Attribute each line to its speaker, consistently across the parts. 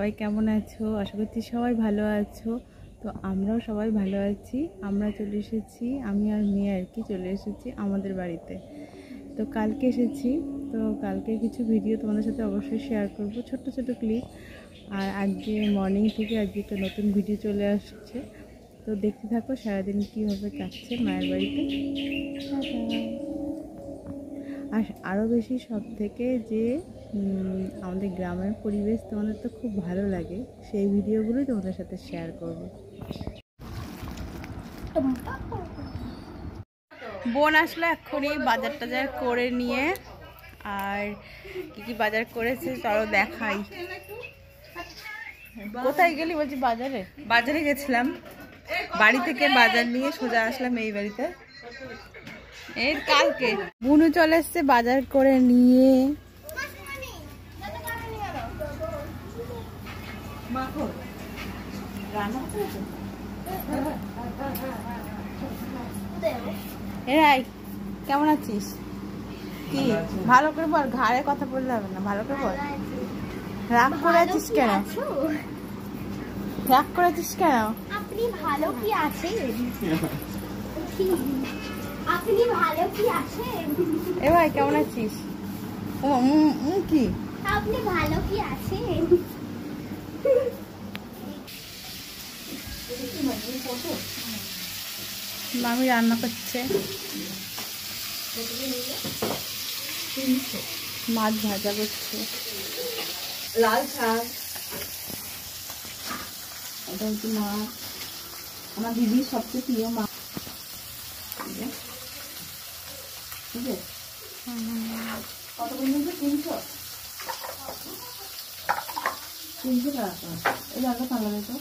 Speaker 1: সবাই কেমন আছো? আশা করছি সবাই ভালো আছো। তো আমরাও সবাই ভালো আছি। আমরা চলে এসেছি, আমি আর মেয়ে আর কি চলে এসেছি আমাদের বাড়িতে। তো কালকে এসেছি, তো কালকে কিছু ভিডিও তোমাদের সাথে অবশ্যই শেয়ার করব, ছোট্ট ছোট ক্লিপ। আর আজকে মর্নিং থেকে আজকে একটা নতুন ভিডিও চলে আসছে। তো দেখতে থাকো সারাদিন কীভাবে কাটছে মায়ের বাড়িতে। আর আরও বেশি সব থেকে যে আমাদের গ্রামের পরিবেশ তোমাদের তো খুব ভালো লাগে, সেই ভিডিওগুলোই তোমাদের সাথে শেয়ার করব। বোন আসলো এক্ষুনি বাজার টাজার করে নিয়ে। আর কি কি বাজার করেছে চলো দেখাই। কোথায় গেলি বলছি? বাজারে গেছিলাম, বাড়ি থেকে বাজার নিয়ে সোজা আসলাম এই বাড়িতে। এই কালকে বুনু চলে এসছে বাজার করে নিয়ে। এরাই কেমন আছিস? কি ভালো করে বল, ঘাড়ে কথা বললে হবে না, ভালো করে বল। রাগ করে আছিস কেন? রাগ করে আছিস কেন?
Speaker 2: আপনি ভালো কি আছেন? আপনি ভালো কি আছেন?
Speaker 1: এ ভাই কেমন আছিস? কি
Speaker 2: আপনি ভালো কি আছেন?
Speaker 1: মামি রান্না করছে, মাছ ভাজা করছে,
Speaker 3: লাল শাক। এটা হচ্ছে মাছ, আমার দিদির সবচেয়ে প্রিয় মাছ। ঠিক আছে, কত পর্যন্ত? 300 টাকা। এই জায়গা ভালো হতো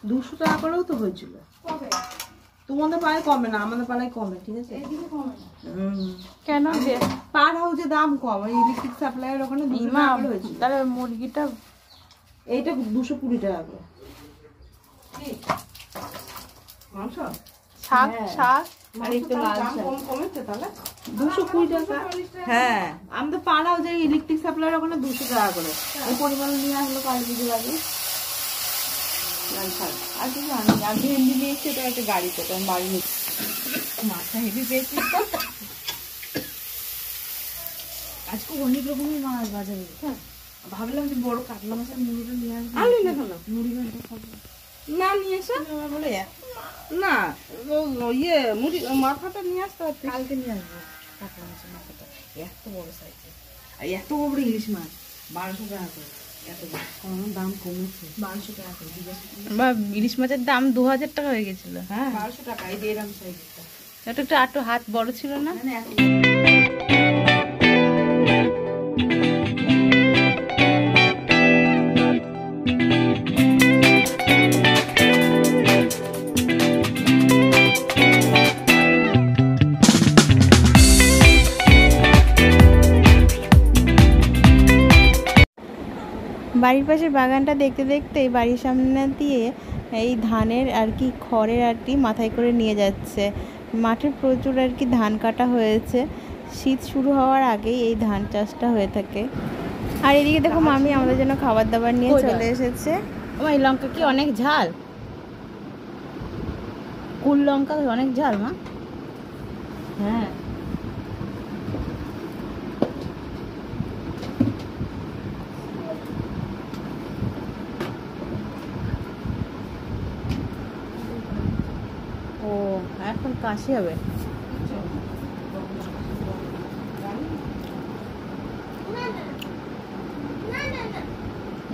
Speaker 3: 200 টাকা করেও তো হয়েছিল। তোমাদের পাড়ায় কমে না, আমাদের পাড়ায় কমে। ঠিক আছে,
Speaker 1: কেন
Speaker 3: পার হাউসে দাম কম, ইলেকট্রিক সাপ্লাইয়ের ওখানে 200 টাকা করে হয়েছিল।
Speaker 1: তাহলে মুরগিটা
Speaker 3: এইটা 220 টাকা করে। মাংস,
Speaker 1: শাক শাক
Speaker 3: আর একটু লাল শাক কমেছে তাহলে 220 টাকা। হ্যাঁ, আমাদের পাড়া যে ইলেকট্রিক সাপ্লাইয়ের ওখানে 200 টাকা করে। এই পরিমাণ নিয়ে আসলো কালী পুজো লাগে। লাল শাক আর কিছু আনি, আর ভেন্ডি নিয়ে এসে তো একটা গাড়িতে বাড়ি নিয়ে মাথা হেভি পেয়েছি। আজকে অনেক রকমের মাছ বাজারে। হ্যাঁ, ভাবলাম যে বড় কাতলা মাছের মুড়িটা নিয়ে আসবো। আনলি না কেন? মুড়ি ঘন্টা খাবো না, নিয়ে এসে বলে না ইয়ে মুড়ি মাথাটা নিয়ে আসতে হবে। কালকে নিয়ে আসবো কাতলা মাছের মাথাটা, এত বড় সাইজের। আর এত বড় ইলিশ মাছ 1200 টাকা করে। এত দাম কমেছে, 1200 টাকা করে।
Speaker 1: বা ইলিশ মাছের দাম 2000 টাকা হয়ে গেছিল।
Speaker 3: হ্যাঁ, 1200 টাকা। এই যে এরকম সাইজেরটা,
Speaker 1: এটা একটু আটু হাত বড় ছিল না? বাড়ির পাশের বাগানটা দেখতে দেখতে বাড়ির সামনে দিয়ে এই ধানের আর কি খড়ের আর কি মাথায় করে নিয়ে যাচ্ছে। মাঠে প্রচুর আর কি ধান কাটা হয়েছে, শীত শুরু হওয়ার আগেই এই ধান চাষটা হয়ে থাকে। আর এদিকে দেখো মামি আমাদের জন্য খাবার দাবার নিয়ে চলে এসেছে। এই লঙ্কা কি অনেক ঝাল? কুল লঙ্কা অনেক ঝাল মা?
Speaker 3: হ্যাঁ,
Speaker 1: ও এখন কাশি হবে।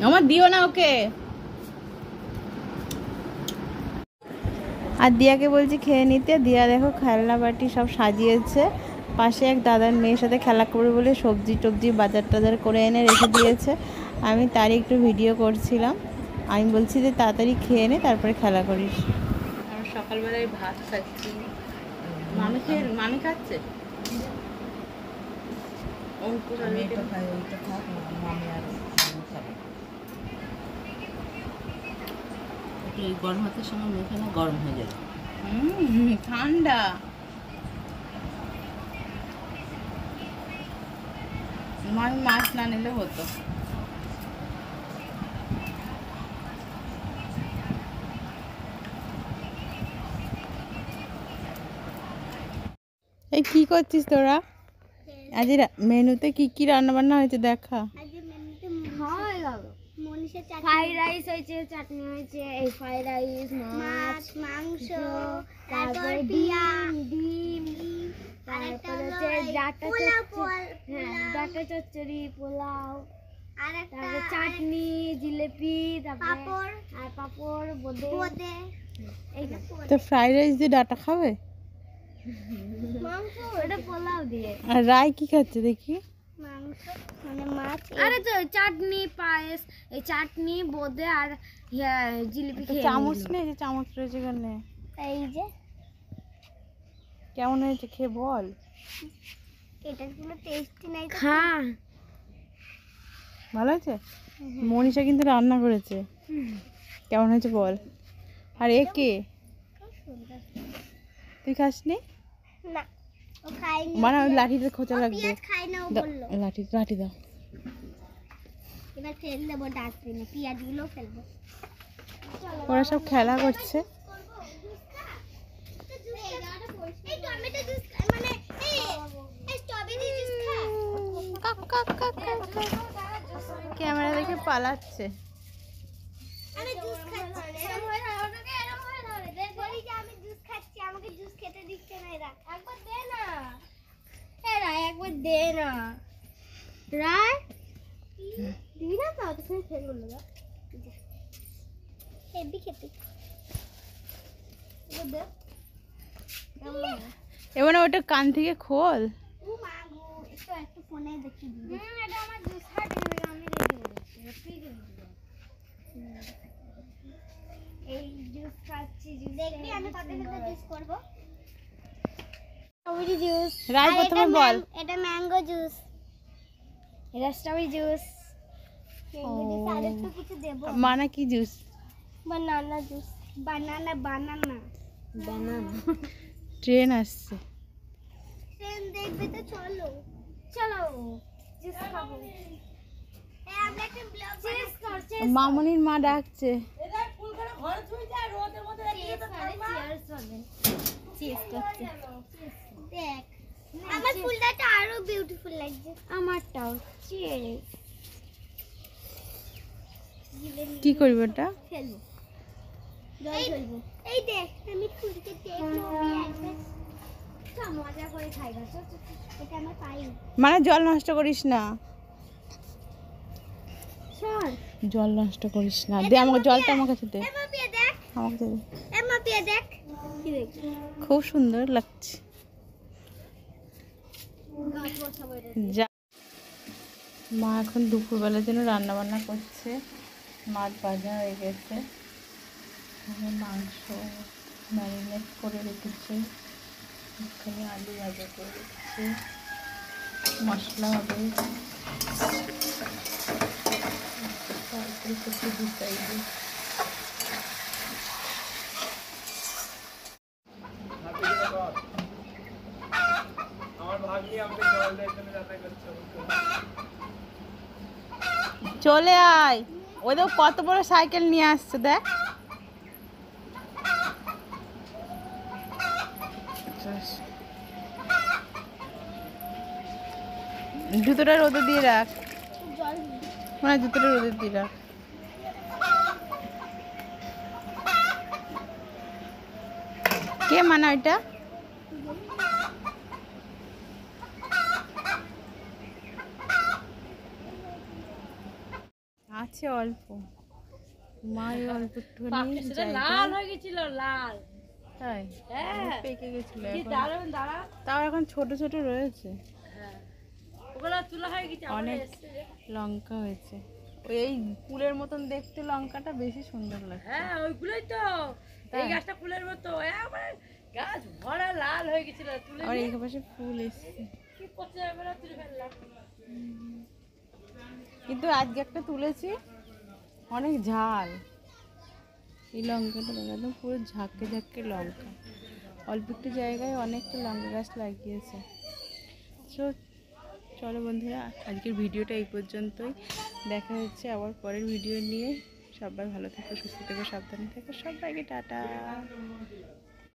Speaker 1: আমার দিও না ওকে। আর দিয়াকে বলছি খেয়ে নিতে। দিয়া দেখো খেলনা বাটি সব সাজিয়েছে। পাশে এক দাদার মেয়ের সাথে খেলা করবে বলে সবজি টবজি বাজার টাজার করে এনে রেখে দিয়েছে। আমি তারই একটু ভিডিও করছিলাম। আমি বলছি যে তাড়াতাড়ি খেয়ে নে, তারপরে খেলা করিস। আমরা সকালবেলায় ভাত খাচ্ছি। মামি খাচ্ছে।
Speaker 3: এই গরম ভাতের সঙ্গে মেখে না, গরম হয়ে যাবে।
Speaker 1: ঠান্ডা। মাছ না নিলে হতো। এই কি করছিস তোরা? আজ মেনুতে কি কি রান্না বান্না হয়েছে দেখা।
Speaker 2: ফ্রাইড রাইস হয়েছে, চাটনি হয়েছে, এই ফ্রাইড রাইস, মাছ, মাংস, তারপর ডিম, তারপর হচ্ছে ডাটা চচ্চড়ি, পোলাও, তারপর চাটনি, জিলেপি, তারপর পাপড়, বোঁদে।
Speaker 1: তো ফ্রাইড রাইস দিয়ে ডাটা খাবে?
Speaker 2: মাংস, ওটা পোলাও দিয়ে।
Speaker 1: আর রায় কি খাচ্ছে দেখি?
Speaker 2: মাংস মানে মাছ। আরে তো চাটনি, পায়েস, এই চাটনি, বোঁদে আর জিলিপি খেয়ে
Speaker 1: চামচ নেই? যে চামচ রয়েছে এখানে।
Speaker 2: এই যে
Speaker 1: কেমন হয়েছে খেয়ে বল।
Speaker 2: এটা কোনো টেস্টি নাই। খা।
Speaker 1: ভালো হয়েছে? মনীষা কিন্তু রান্না করেছে। কেমন হয়েছে বল। আর এ কে? তুই খাসনি?
Speaker 2: না, ও খায়নি।
Speaker 1: মানে ওই লাঠিতে খোঁচা লাগবে।
Speaker 2: পেঁয়াজ খায় না ও বললো।
Speaker 1: লাঠি দাও।
Speaker 2: এবার ফেল দেবো ডাস্টবিনে, পেঁয়াজগুলো ফেলবো।
Speaker 1: ওরা সব খেলা করছে।
Speaker 2: এই টমেটো জুস মানে এই স্ট্রবেরি জুস খা।
Speaker 1: ক্যামেরা দেখে পালাচ্ছে।
Speaker 2: আমি জুস খাচ্ছি। এরকম হয় না, ওটাকে এরকম হয় না। বলি যে আমি জুস খাচ্ছি, আমাকে জুস খেতে দিচ্ছে না এরা। একবার দে না। এরা একবার দে না। রায় দিবি না তো? তো ফেল করলো না। হেভি খেতে। এবার দে।
Speaker 1: এবার ওটা কান থেকে খোল।
Speaker 2: ও মা গো, একটু ফোনে দেখি দিবি। এটা আমার জুস খাচ্ছি, আমি রেডি হয়েছি। তুই দিবি। এই জুস খাচ্ছি, জুস দেখবি আমি কত সুন্দর জুস করব। Strawberry juice.
Speaker 1: রায় প্রথমে বল।
Speaker 2: এটা ম্যাঙ্গো জুস। এটা স্ট্রবেরি জুস। ম্যাঙ্গো জুস আর একটু কিছু দেব।
Speaker 1: মানা কি জুস?
Speaker 2: বানানা জুস। বানানা।
Speaker 1: ট্রেন আসছে।
Speaker 2: ট্রেন দেখবে তো চলো। জুস খাবো। আমরা একটা ব্লগ বানাচ্ছি।
Speaker 1: মামনির মা ডাকছে।
Speaker 2: দেখ আমার ফুলটা আরো বিউটিফুল লাগছে। আমারটাও। চিয়ার্স।
Speaker 1: কি করবে ওটা?
Speaker 2: ফেলবো, জল ফেলবো। এই দেখ আমি ফুলকে দেখবো একবার। মজা করে খাই না। এটা আমার পাই।
Speaker 1: মানে জল নষ্ট করিস না।
Speaker 2: চল
Speaker 1: জল নষ্ট করিস না। দে আমাকে জলটা, আমার কাছে দে।
Speaker 2: এমা পিয়া দেখ।
Speaker 1: আমার কাছে দে।
Speaker 2: এমা পিয়া দেখ। কি দেখ?
Speaker 1: খুব সুন্দর লাগছে।
Speaker 2: গাছ বসাবো এটা।
Speaker 1: যা। মা এখন দুপুরবেলার জন্য রান্না বান্না করছে। মাছ ভাজা হয়ে গেছে, মাংস ম্যারিনেট করে রেখেছে, এখানে আলু ভাজা করে রেখেছে, মশলা হবে, তারপরে কিছু দু সাইডে চলে আয়। ওই তো কত বড় সাইকেল নিয়ে আসছে দেখ। জুতোটা রোদে দিয়ে রাখ। মানে জুতোটা রোদে দিয়ে রাখ। কে মানা ওইটা? আছে অল্প। মাই অল্প একটুখানি লাল হয়ে গেছিল, লাল। তাই? হ্যাঁ, পেকে গেছিল। তাও এখন ছোট ছোট রয়েছে। অনেক লঙ্কা হয়েছে। এই ফুলের মতন দেখতে লঙ্কাটা বেশি সুন্দর লাগে।
Speaker 3: হ্যাঁ, ওইগুলোই তো। এই গাছটা ফুলের মতো, গাছ ভরা লাল হয়ে গেছিল। তুলে
Speaker 1: আর এই পাশে ফুল এসছে।
Speaker 3: কি করতে যাবে না, তুলে ফেললাম।
Speaker 1: কিন্তু আজকে একটা তুলেছি, অনেক ঝাল। এই লঙ্কাটা দেখো, একদম পুরো ঝাঁকে ঝাঁকে লঙ্কা। অল্প একটু জায়গায় অনেকটা লঙ্কা গাছ লাগিয়েছে। চলো বন্ধুরা, আজকের ভিডিওটা এই পর্যন্তই। দেখা হচ্ছে আবার পরের ভিডিও নিয়ে। সবাই ভালো থেকো, সুস্থ থেকো, সাবধানে থেকো। সবাইকে টাটা।